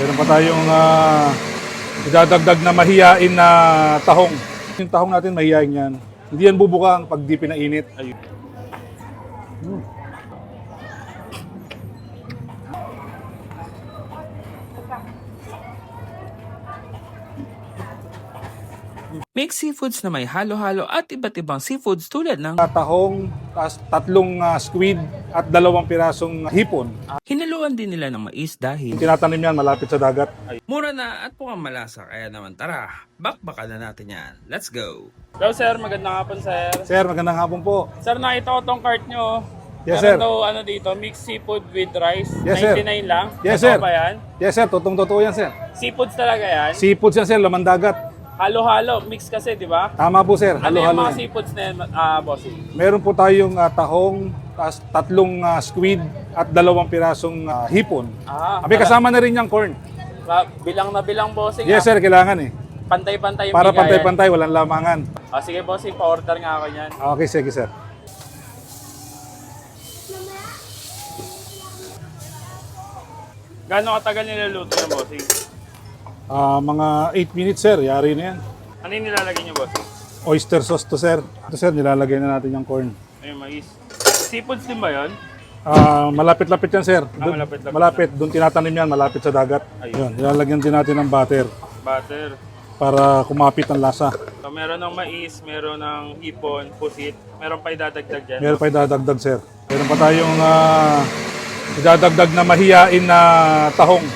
Meron pa tayong idadagdag na mahiyain na tahong. Yung tahong natin mahiyain yan. Hindi yan bubukang pag di pinainit. Ayun. Mixed seafoods na may halo-halo at iba't ibang seafoods tulad ng Tahong, tatlong squid at 2 pirasong hipon. hinaluan din nila ng mais dahil Tinatanim yan malapit sa dagat. mura na at mukhang malasa. Kaya naman tara, bakbakan na natin yan. Let's go! Hello sir, magandang hapon sir. Sir, magandang hapon po. Sir, nakita ko tong cart nyo. Yes, Meron sir. daw ano dito, mixed seafood with rice. Yes, sir. 99 lang. Yes, Totoo sir. ba yan? Yes, sir. Totoo yan, sir. Seafoods talaga yan? Seafoods yan, sir. Laman dagat. Halo-halo, mix kasi, di ba? Tama po, sir. Ano yung Halo-halo mga yan. seafoods na yan, bossing? Meron po tayong tahong, tatlong squid at 2 pirasong hipon. May kasama na rin yung corn. Bilang na bilang, bossing. Yes, sir. Kailangan eh. Pantay-pantay yung Para bigayan. pantay-pantay, walang lamangan. Sige, bossing, pa-order nga ako yan. Okay, sige, sir. Gano'ng katagal niluluto yung bossing? Mga 8 minutes, sir. Yari na yan. Ano yung nilalagay nyo, bossing? Oyster sauce to, sir. Ito, sir. Nilalagay na natin yung corn. Ayun, mais. Seafoods din ba yun? Malapit-lapit yan, sir. Malapit-lapit Malapit. Doon tinatanim yan, malapit sa dagat. Ayun. Yun. Nilalagyan din natin ng butter Butter. para kumapit ang lasa. So, meron ng mais, meron ng hipon, pusit. Meron pa idadagdag dyan. Meron pa idadagdag, sir. Meron pa tayong idadagdag na mahiyain na tahong.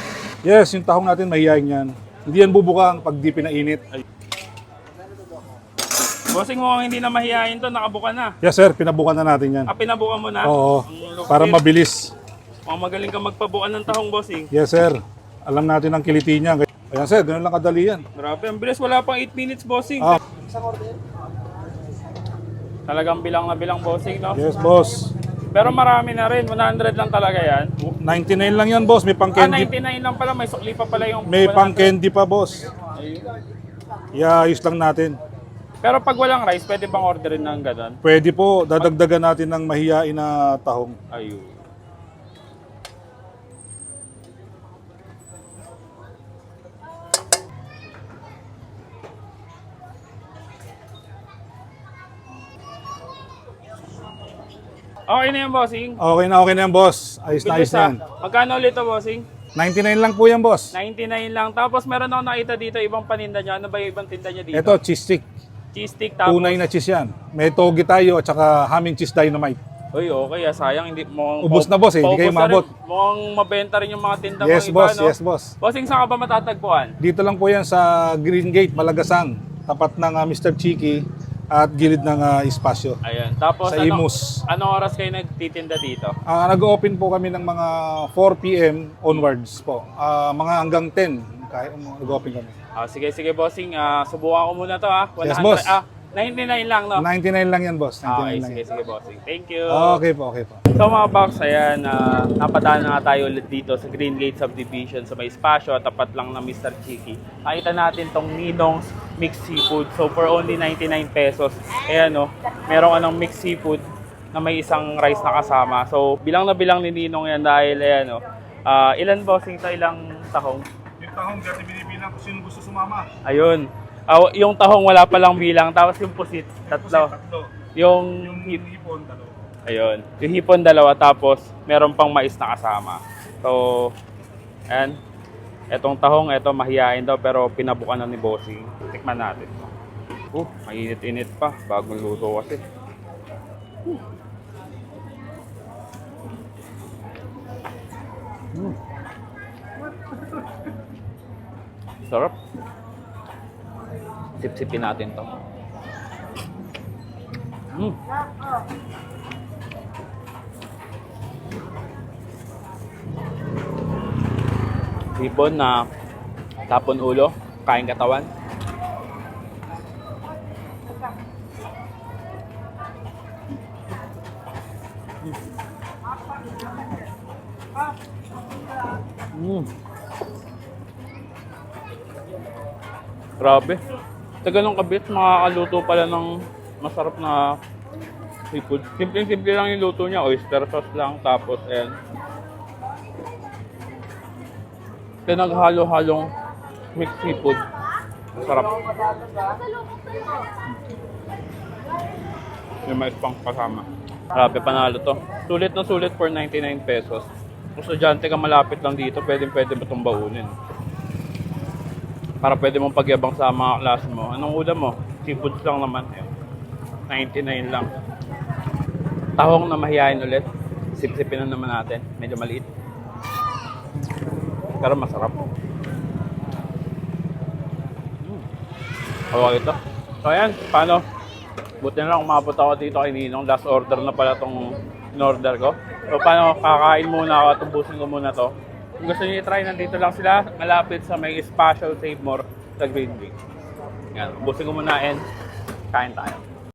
Yes, yung tahong natin mahiyain yan. Hindi yan bubukang pag di pinainit. Bossing, mukhang hindi na mahihayin to, nakabuka na. Yes, sir. Pinabukan na natin yan. Pinabuka mo na? Oo. Ang lupit. Para mabilis. Mukhang magaling ka magpabuka ng tahong, bossing. Yes, sir. Alam natin ang kiliti niya. Ayan, sir. Ganun lang kadali yan. Grabe, ang bilis. Wala pang 8 minutes, bossing. Ah. Talagang bilang na bilang, bossing, no? Yes, boss. Pero marami na rin. 100 lang talaga yan. 99 lang yan, boss. May pang candy. 99 lang pala. May sukli pa pala yung... May 100. pang candy pa, boss. Ayun. Iayos lang natin. Pero pag walang rice, pwede bang orderin ng gano'n? Pwede po. Dadagdagan natin ng mahiyain na tahong. Ayun. Okay na yan, bossing. Okay na yan, boss. Ayos na ayos na yan. Magkano ulit ito, bossing? 99 lang po yan, boss. 99 lang. Tapos meron ako nakita dito ibang paninda niya. Ano ba yung ibang tinda niya dito? Ito, cheese stick. Cheese stick tapos. Tunay na cheese yan. May togi tayo at saka humming cheese dynamite. Uy, okay. Sayang hindi mo. Ubus na, boss, eh. Hindi kayo mabot. Mukhang mabenta rin yung mga tinda Yes, mo iba, boss. no? Yes, boss. Bossing, saan ka ba matatagpuan? Dito lang po yan sa Green Gate, Malagasan. Tapat ng Mr. Cheeky at gilid ng espasyo. Ayan. Tapos Sa Imus. Anong oras kayo nagtitinda dito? Nag-open po kami ng mga 4 p.m. onwards po. Mga hanggang 10. Kaya nag-open kami. Sige, bossing. Subukan ko muna to, ha? 100, Yes, boss. 99 lang, no? 99 lang yan, boss. 99 Okay, lang yan. sige, bossing. Thank you. Okay po, okay po. So mga box, ayan, napadaan na nga tayo ulit dito sa Green Gate Subdivision sa may espasyo, tapat lang ng Mr. Cheeky. Nakita natin tong Ninong's Mixed Seafood. So for only 99 pesos, ayan o, meron ka ng mixed seafood na may isang rice na kasama. So bilang na bilang ni Ninong yan dahil ayan o, ilan bossing to, ilang tahong? Yung tahong dati binibilang kung sino gusto sumama. Ayun. Yung tahong wala palang bilang, tapos yung pusit, tatlo. Yung hipon, dalawa. ayun, yung hipon dalawa, tapos meron pang mais na kasama. So, ayan. Etong tahong, eto mahihain daw, pero pinabukan na ni Bossing. Tikman natin. Mainit-init pa. Bagong luto kasi. Sarap. Sip-sipin natin to. Hipon na tapon ulo, kain katawan. Grabe. Sa ganong kabit, makakaluto pala ng masarap na seafood. Simple-simple lang yung luto niya. Oyster sauce lang. Tapos, ayan. Pinaghalo-halong mixed seafood. Sarap. Yung mais pang kasama. Grabe, panalo to. Sulit na sulit for 99 pesos. Kung estudyante ka malapit lang dito, pwede mo itong baunin. Para pwede mong pagyabang sa mga klase mo. Anong ulam mo? Seafoods lang naman. 99 lang. Tahong na mahihain ulit. Sip-sipin na naman natin. Medyo maliit. Pero masarap. Hawak ito. So ayan, paano? Buti na lang umabot ako dito kay Ninong. Last order na pala itong in-order ko. So paano, kakain muna ako at ubusin ko muna to. Kung gusto niyo i-try, nandito lang sila. Malapit sa may Espasyo Save More sa Green Gate. Yan, ubusin ko muna and kain tayo.